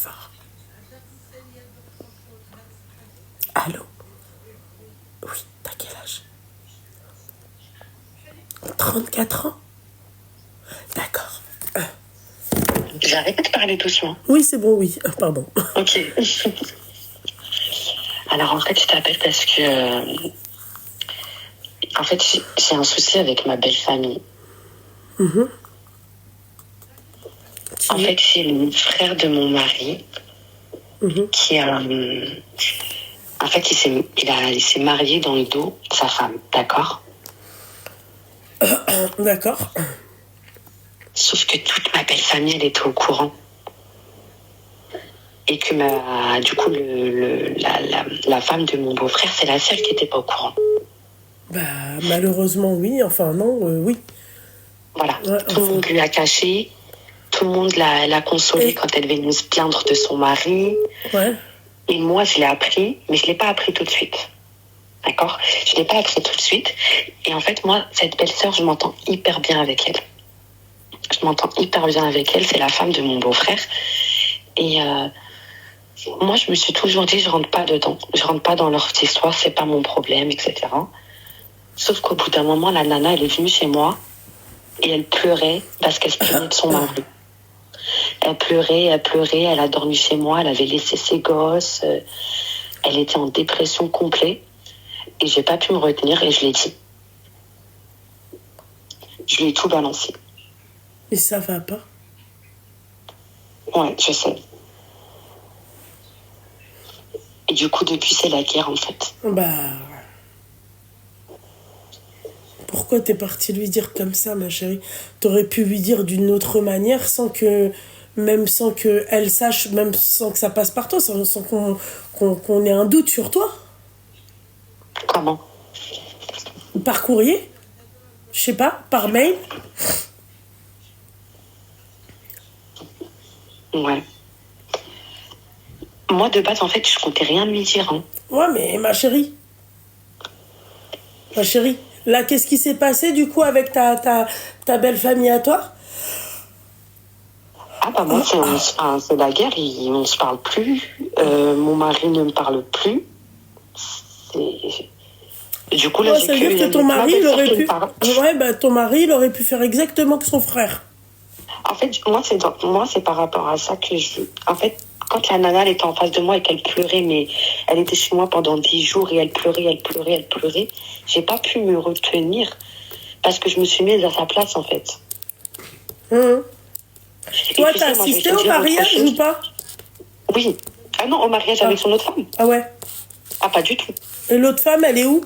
fort. Allô? Oui, t'as quel âge? 34 ans? D'accord. J'arrête de parler doucement. Oui, c'est bon, oui. Pardon. Ok. Alors en fait, je t'appelle parce que en fait, j'ai un souci avec ma belle famille. En fait, c'est le frère de mon mari qui a. En fait, il s'est marié dans le dos de sa femme, d'accord? D'accord. Sauf que toute ma belle famille, elle était au courant. Et que du coup, la femme de mon beau-frère, c'est la seule qui n'était pas au courant. Bah, malheureusement, oui. Enfin, non, oui. Voilà. Ouais, tout le monde lui a caché. Tout le monde l'a consolée quand elle venait se plaindre de son mari. Ouais. Et moi, je l'ai appris, mais je ne l'ai pas appris tout de suite. D'accord? Je ne l'ai pas appris tout de suite. Et en fait, moi, cette belle-sœur, je m'entends hyper bien avec elle. Je m'entends hyper bien avec elle. C'est la femme de mon beau-frère. Et moi, je me suis toujours dit, je rentre pas dedans. Je rentre pas dans leur histoire, c'est pas mon problème, etc. Sauf qu'au bout d'un moment, la nana, elle est venue chez moi et elle pleurait parce qu'elle se plaignait de son mari. Elle pleurait, elle a dormi chez moi, elle avait laissé ses gosses, elle était en dépression complète et j'ai pas pu me retenir et je l'ai dit. Je lui ai tout balancé. Mais ça va pas? Ouais, je sais. Et du coup, depuis, c'est la guerre, en fait. Bah... Pourquoi t'es partie lui dire comme ça, ma chérie? T'aurais pu lui dire d'une autre manière sans que... Même sans qu'elle sache, même sans que ça passe par toi, sans qu'on ait un doute sur toi. Comment? Par courrier? Je sais pas, par mail? Ouais. Moi, de base, en fait, je comptais rien lui dire. Hein. Ouais, mais ma chérie, là, qu'est-ce qui s'est passé, du coup, avec ta belle famille à toi? Ah, bah, moi, c'est la guerre, on ne se parle plus. Mon mari ne me parle plus. Du coup, là, ouais, ça veut dire que ton mari, il aurait pu... Ouais, bah, ton mari, il aurait pu faire exactement que son frère. En fait, moi, c'est par rapport à ça que je... En fait, quand la nana, elle était en face de moi et qu'elle pleurait, mais elle était chez moi pendant 10 jours et elle pleurait, j'ai pas pu me retenir parce que je me suis mise à sa place, en fait. Toi, t'as assisté au mariage ou pas? Oui. Ah non, au mariage avec son autre femme. Ah ouais? Ah, pas du tout. Et l'autre femme, elle est où?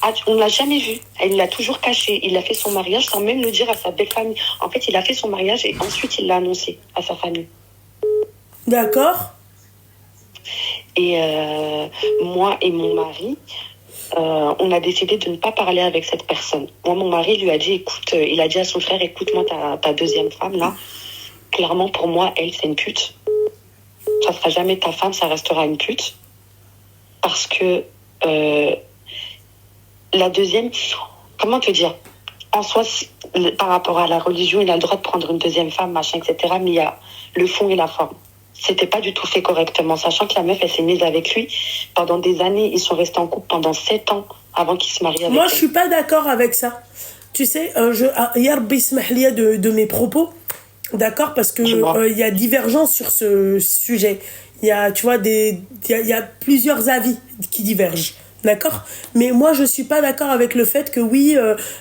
Ah, on ne l'a jamais vue. Elle l'a toujours caché. Il a fait son mariage sans même le dire à sa belle famille. En fait, il a fait son mariage et ensuite il l'a annoncé à sa famille. D'accord. Et moi et mon mari, on a décidé de ne pas parler avec cette personne. Moi, mon mari lui a dit, écoute, il a dit à son frère, écoute-moi, ta deuxième femme, là, clairement, pour moi, elle, c'est une pute. Ça sera jamais ta femme, ça restera une pute. Parce que la deuxième, comment te dire? En soi, par rapport à la religion, il a le droit de prendre une deuxième femme, machin, etc. Mais il y a le fond et la forme. C'était pas du tout fait correctement, sachant que la meuf, elle s'est mise avec lui. Pendant des années, ils sont restés en couple pendant 7 ans avant qu'ils se marient avec Moi, elle. je suis pas d'accord avec ça. Tu sais, Yarbi Smahlia de mes propos, d'accord, parce que il y a divergence sur ce sujet. Il y a, tu vois, il y a plusieurs avis qui divergent. D'accord? Mais moi, je suis pas d'accord avec le fait que oui,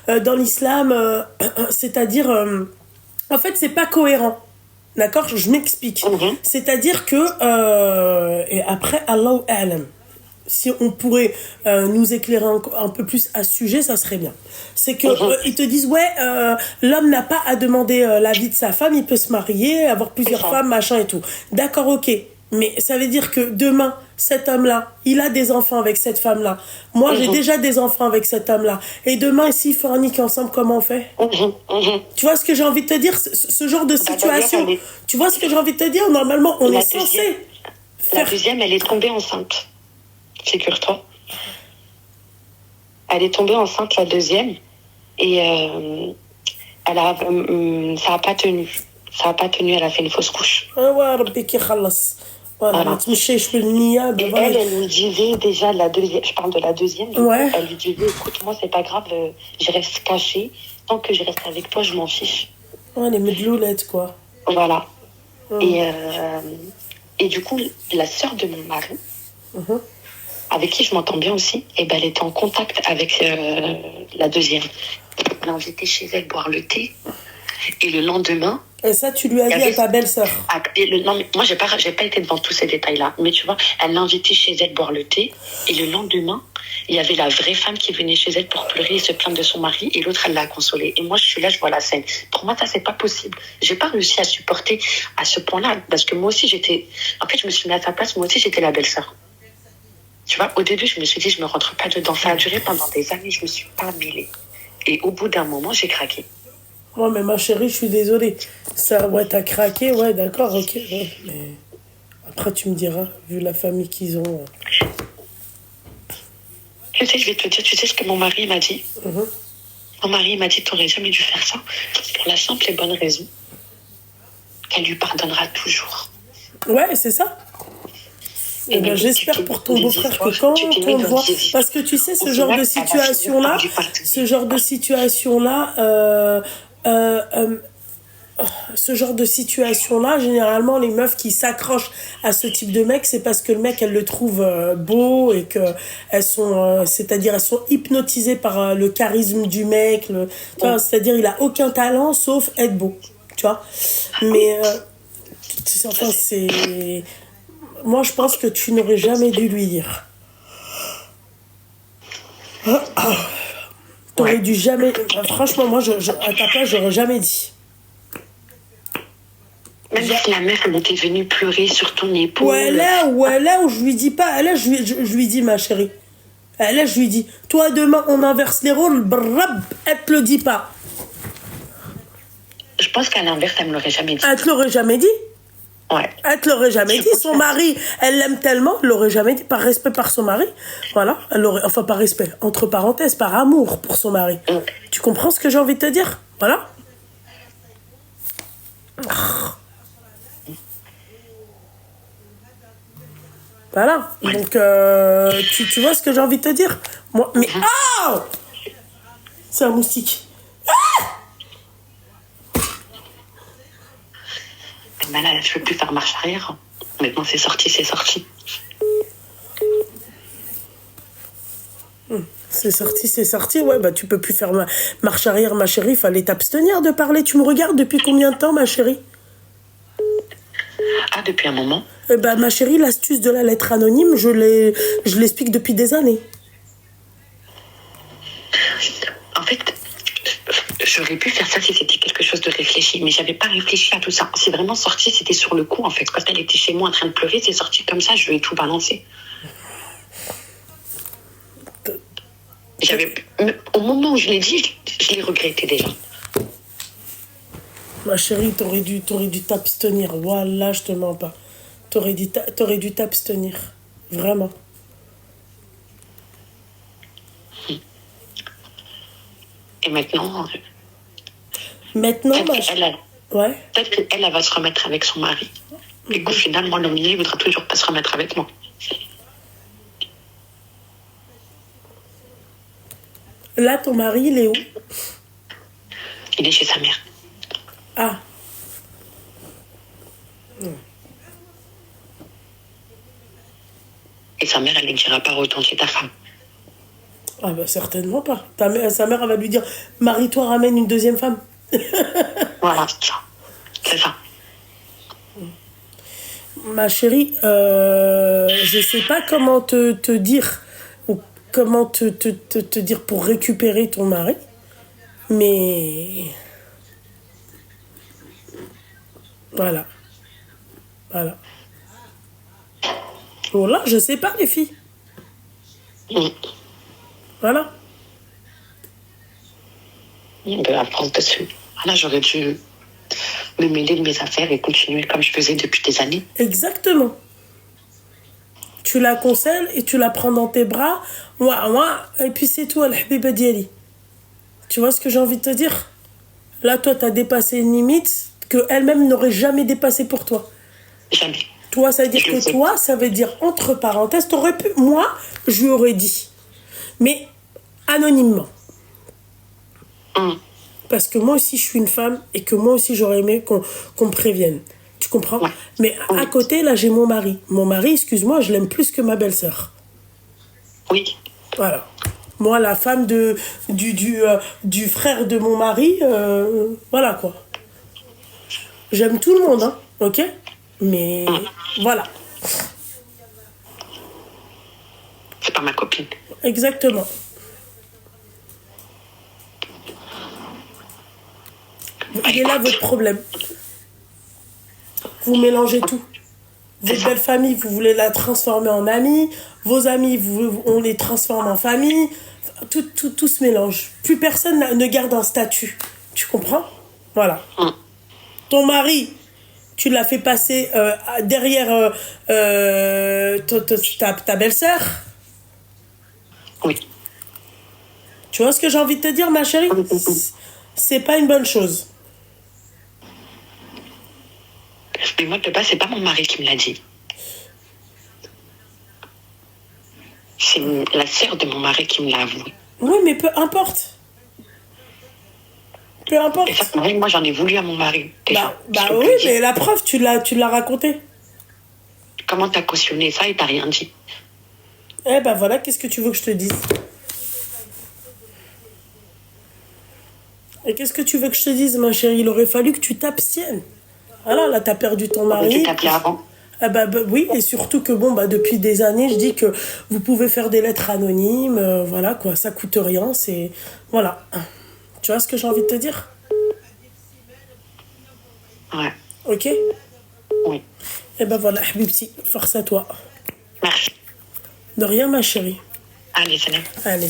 dans l'islam, c'est-à-dire... en fait, c'est pas cohérent. D'accord? Je m'explique. C'est-à-dire que... et après, Allahu A'lam. Si on pourrait nous éclairer un peu plus à ce sujet, ça serait bien. C'est que ils te disent, ouais, l'homme n'a pas à demander l'avis de sa femme, il peut se marier, avoir plusieurs femmes, machin et tout. D'accord, ok. Mais ça veut dire que demain, cet homme-là, il a des enfants avec cette femme-là. Moi, j'ai déjà des enfants avec cet homme-là. Et demain, s'il faut un niquer ensemble, comment on fait? Tu vois ce que j'ai envie de te dire? Ce genre de situation. Tu vois ce que j'ai envie de te dire? Normalement, on est censé faire... La deuxième, elle est tombée enceinte. Figure-toi. Elle est tombée enceinte, la deuxième. Et ça n'a pas tenu. Ça n'a pas tenu, elle a fait une fausse couche. Ouais, Rabbi qui khalas. Voilà, Voilà. ما تمشيش بالنية, ben Et voilà. elle lui disait déjà, la deuxième, je parle de la deuxième, Ouais. elle lui disait, écoute, moi, c'est pas grave, je reste cachée. Tant que je reste avec toi, je m'en fiche. Ouais, les medloulettes, quoi. Voilà. Mhm. Et du coup, la sœur de mon mari, Mhm. avec qui je m'entends bien aussi, et ben, elle était en contact avec la deuxième. Elle l'a invitée chez elle boire le thé. Et le lendemain, Et ça, tu lui as il y dit à avait- ta belle-sœur. non, mais moi, j'ai pas été devant tous ces détails-là. Mais tu vois, elle l'a invitée chez elle boire le thé. Et le lendemain, il y avait la vraie femme qui venait chez elle pour pleurer et se plaindre de son mari. Et l'autre, elle l'a consolée. Et moi, je suis là, je vois la scène. Pour moi, ça, c'est pas possible. J'ai pas réussi à supporter à ce point-là. Parce que moi aussi, en fait, je me suis mis à sa place. Moi aussi, j'étais la belle-sœur. Tu vois, au début, je me suis dit, je me rentre pas dedans. Ça a duré pendant des années. Je me suis pas mêlée. Et au bout d'un moment, j'ai craqué. Ouais, mais ma chérie, je suis désolée. Ça, ouais, t'as craqué, ouais, d'accord, ok. Ouais, mais après, tu me diras, vu la famille qu'ils ont. Tu sais, je vais te dire, tu sais ce que mon mari m'a dit? Mhm. Mon mari m'a dit, t'aurais jamais dû faire ça. Pour la simple et bonne raison qu'elle lui pardonnera toujours. Ouais, c'est ça. Et ben, j'espère pour ton beau-frère que quand on le voit, parce que tu sais, ce genre de situation-là, ce genre de situation-là, généralement, les meufs qui s'accrochent à ce type de mec, c'est parce que le mec, elles le trouvent beau et que elles sont, c'est-à-dire, elles sont hypnotisées par le charisme du mec. Tu vois, c'est-à-dire, il a aucun talent sauf être beau. Tu vois. Mais, enfin, c'est. Moi, je pense que tu n'aurais jamais dû lui dire. T'aurais dû jamais. Franchement, moi, à ta place, j'aurais jamais dit. Même si la meuf, elle était venue pleurer sur ton épaule. Ouais, là où je lui dis pas. Là, je lui dis, ma chérie. Là, je lui dis, toi, demain, on inverse les rôles. Brab, elle te le dit pas. Je pense qu'à l'inverse, elle me l'aurait jamais dit. Elle te l'aurait jamais dit. Ouais. Elle te l'aurait jamais dit. Son mari, elle l'aime tellement, elle l'aurait jamais dit. Par respect par son mari. Voilà. Elle l'aurait, enfin, par respect. Entre parenthèses, par amour pour son mari. Tu comprends ce que j'ai envie de te dire? Voilà. Voilà. Donc, tu vois ce que j'ai envie de te dire? Moi, mais. Oh! C'est un moustique. Mais là, je peux plus faire marche arrière. Maintenant, c'est sorti, c'est sorti. C'est sorti, ouais, bah tu peux plus faire marche arrière, ma chérie, fallait t'abstenir de parler. Tu me regardes depuis combien de temps, ma chérie? Ah, depuis un moment. Bah, ma chérie, l'astuce de la lettre anonyme, je l'explique depuis des années. En fait, j'aurais pu faire ça si c'était quelque chose de réfléchi, mais j'avais pas réfléchi à tout ça. C'est vraiment sorti, c'était sur le coup, en fait. Quand elle était chez moi en train de pleurer, c'est sorti comme ça, je lui ai tout balancé. Au moment où je l'ai dit, je l'ai regretté déjà. Ma chérie, t'aurais dû t'abstenir. Voilà, je te mens pas. T'aurais dû t'abstenir. Vraiment. Et maintenant, Maintenant, ouais. peut-être qu'elle va se remettre avec son mari. Et qu'au final, moi, le mien, il voudra toujours pas se remettre avec moi. Là, ton mari, il est où? Il est chez sa mère. Ah. Et sa mère, elle ne dira pas retourne chez ta femme. Ah bah certainement pas. Sa mère, elle va lui dire, marie-toi, ramène une deuxième femme. Voilà, c'est ça. Ma chérie, je sais pas comment te dire, ou comment te dire pour récupérer ton mari, mais voilà. Voilà, je sais pas, les filles. Voilà. À force de ce... Là, j'aurais dû me mêler de mes affaires et continuer comme je faisais depuis des années. Exactement. Tu la conselles et tu la prends dans tes bras. Et puis c'est tout, al-habiba diali. Tu vois ce que j'ai envie de te dire? Là, toi, t'as dépassé une limite. qu'elle-même n'aurait jamais dépassé pour toi. Jamais. Toi, ça veut dire que toi, ça veut dire, entre parenthèses, t'aurais pu... Moi, je lui aurais dit. Mais anonymement. Parce que moi aussi, je suis une femme et que moi aussi, j'aurais aimé qu'on me prévienne. Tu comprends? Ouais. Mais à côté, là, j'ai mon mari. Mon mari, excuse-moi, je l'aime plus que ma belle-sœur. Oui. Voilà. Moi, la femme du frère de mon mari, voilà quoi. J'aime tout le monde, hein, ok? Mais voilà. C'est pas ma copine. Exactement. Il est là votre problème. Vous mélangez tout. Votre belle famille, vous voulez la transformer en amie. Vos amis, on les transforme en famille. Tout se mélange. Plus personne ne garde un statut. Tu comprends? Voilà. Ton mari, tu l'as fait passer derrière ta belle-sœur. Oui. Tu vois ce que j'ai envie de te dire, ma chérie? C'est pas une bonne chose. Mais moi, de base, c'est pas mon mari qui me l'a dit. C'est la sœur de mon mari qui me l'a avoué. Oui, mais peu importe. Peu importe. Et ça, moi, j'en ai voulu à mon mari. Déjà. Bah oui, mais la preuve, tu l'as raconté. Comment t'as cautionné ça et t'as rien dit? Eh ben voilà, qu'est-ce que tu veux que je te dise? Et qu'est-ce que tu veux que je te dise, ma chérie? Il aurait fallu que tu t'abstiennes. Voilà, là, t'as perdu ton mari. Tu t'appelais avant? Ah bah oui, et surtout que bon, depuis des années, je dis que vous pouvez faire des lettres anonymes, voilà quoi, ça coûte rien, c'est... Voilà. Tu vois ce que j'ai envie de te dire? Ouais. Ok? Oui. Et ben voilà, Habibti, force à toi. Merci. De rien, ma chérie. Allez, salam. Allez.